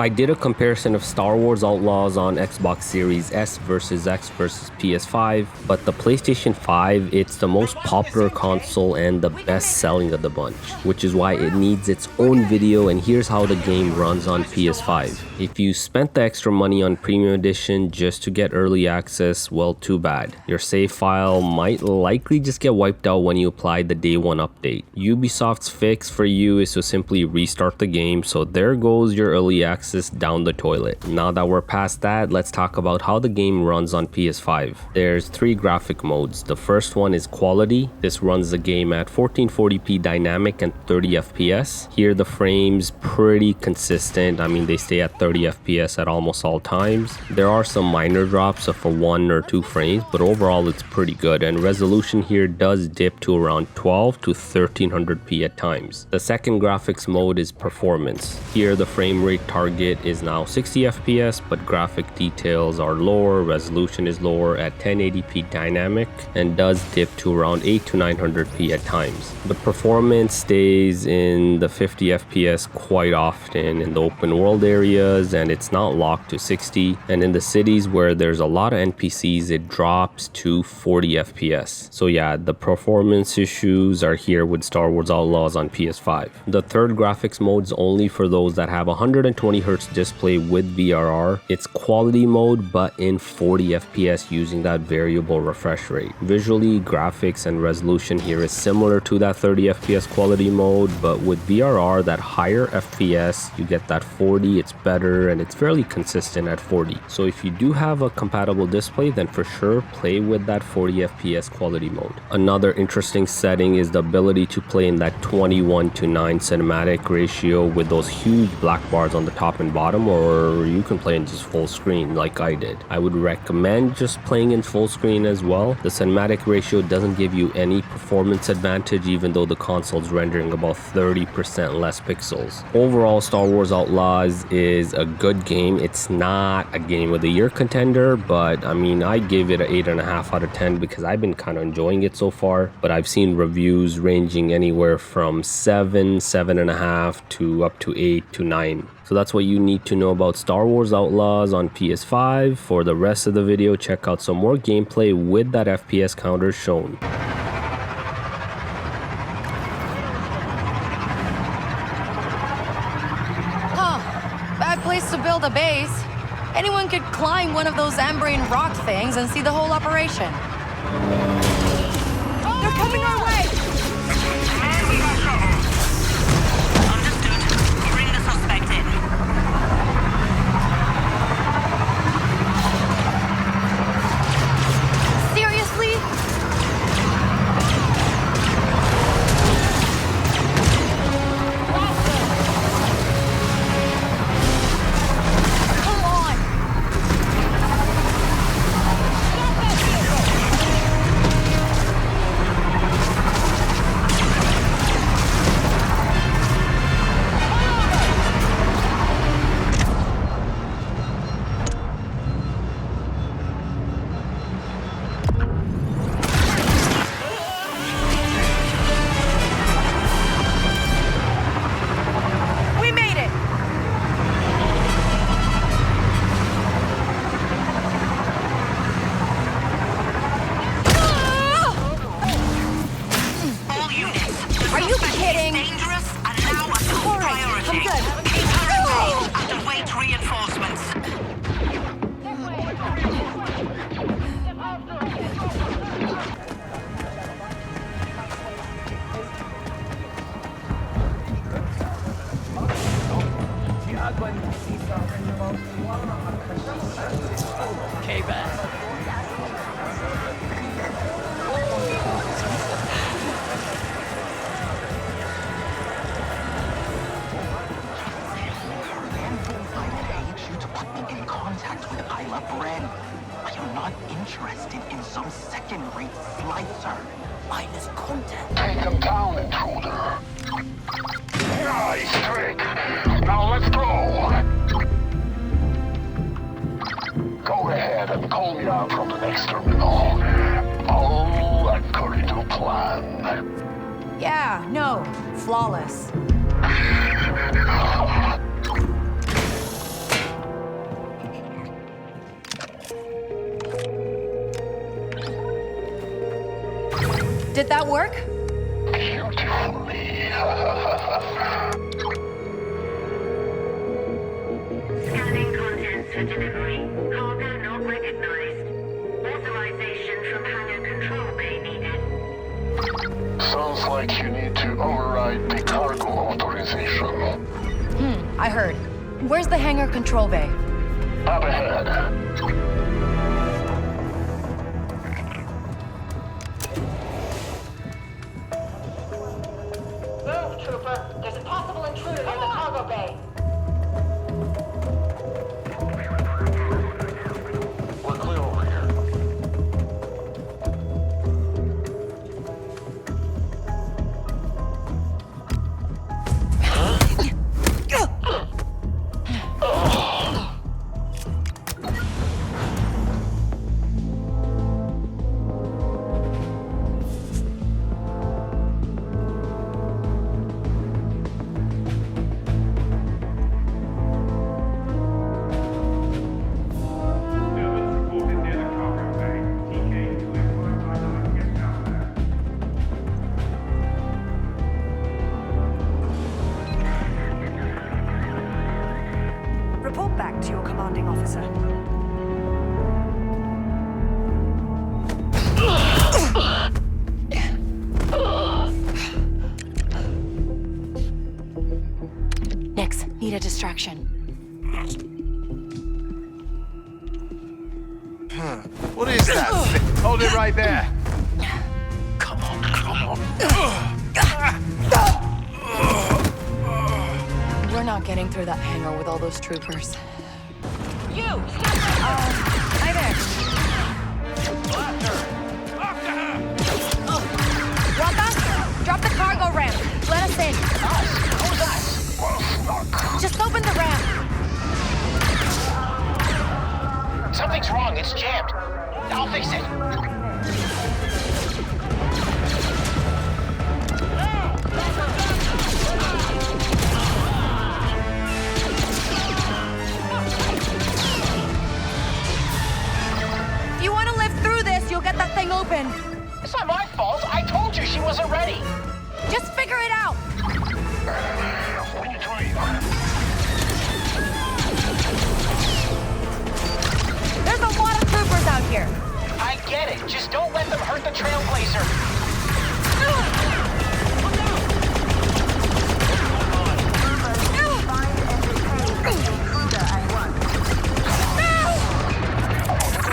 I did a comparison of Star Wars Outlaws on Xbox Series S versus X versus PS5, but the PlayStation 5, it's the most popular console and the best selling of the bunch, which is why it needs its own video, and here's how the game runs on PS5. If you spent the extra money on Premium Edition just to get early access, well, too bad. Your save file might likely just get wiped out when you apply the day one update. Ubisoft's fix for you is to simply restart the game, so there goes your early access down the toilet. Now that we're past that, let's talk about how the game runs on PS5. There's 3 graphic modes. The first one is quality. This runs the game at 1440p dynamic and 30 FPS. Here the frames pretty consistent. I mean, they stay at 30 FPS at almost all times. There are some minor drops of 1 or 2 frames, but overall it's pretty good, and resolution here does dip to around 12 to 1300p at times. The second graphics mode is performance. Here the frame rate target is now 60 FPS, but graphic details are lower, resolution is lower at 1080p dynamic, and does dip to around 8 to 900p at times. The performance stays in the 50 FPS quite often in the open world areas, and it's not locked to 60, and in the cities where there's a lot of NPCs, it drops to 40 FPS. So yeah, the performance issues are here with Star Wars Outlaws on PS5. The third graphics mode is only for those that have 120Hz display with VRR. It's quality mode but in 40 FPS using that variable refresh rate. Visually, graphics and resolution here is similar to that 30 FPS quality mode, but with VRR, that higher FPS, you get that 40, it's better, and it's fairly consistent at 40. So if you do have a compatible display, then for sure play with that 40 FPS quality mode. Another interesting setting is the ability to play in that 21:9 cinematic ratio with those huge black bars on the top and bottom, or you can play in just full screen like I did. I would recommend just playing in full screen as well. The cinematic ratio doesn't give you any performance advantage, even though the console's rendering about 30% less pixels. Overall, Star Wars Outlaws is a good game. It's not a game of the year contender, but I mean, I give it an 8.5 out of 10 because I've been kind of enjoying it so far, but I've seen reviews ranging anywhere from 7, 7.5 to up to 8 to 9. So that's what you need to know about Star Wars Outlaws on PS5. For the rest of the video, check out some more gameplay with that FPS counter shown. Bad place to build a base. Anyone could climb one of those Ambrian rock things and see the whole operation. They're coming our way! Okay, Ben. I am not interested in some second-rate slicer. Mine is content. Take him down, intruder. Nice trick. Now let's go. Go ahead and call me out from the next terminal. Oh, according to plan. Yeah, no, flawless. Did that work? Beautifully. Scanning contents for delivery. Cargo not recognized. Authorization from hangar control bay needed. Sounds like you need to override the cargo authorization. I heard. Where's the hangar control bay? Up ahead. Move, Trooper. There's a possible intruder in the cargo bay. We're clear over here. Report back to your commanding officer. Nix, need a distraction. What is that? Hold it right there. Come on, come on. We're not getting through that hangar with all those troopers. You! Hi there. Waka, drop the cargo ramp. Let us in. Just open the ramp. Something's wrong. It's jammed. I'll fix it. If you want to live through this, you'll get that thing open. It's not my fault. I told you she wasn't ready. Just figure it out.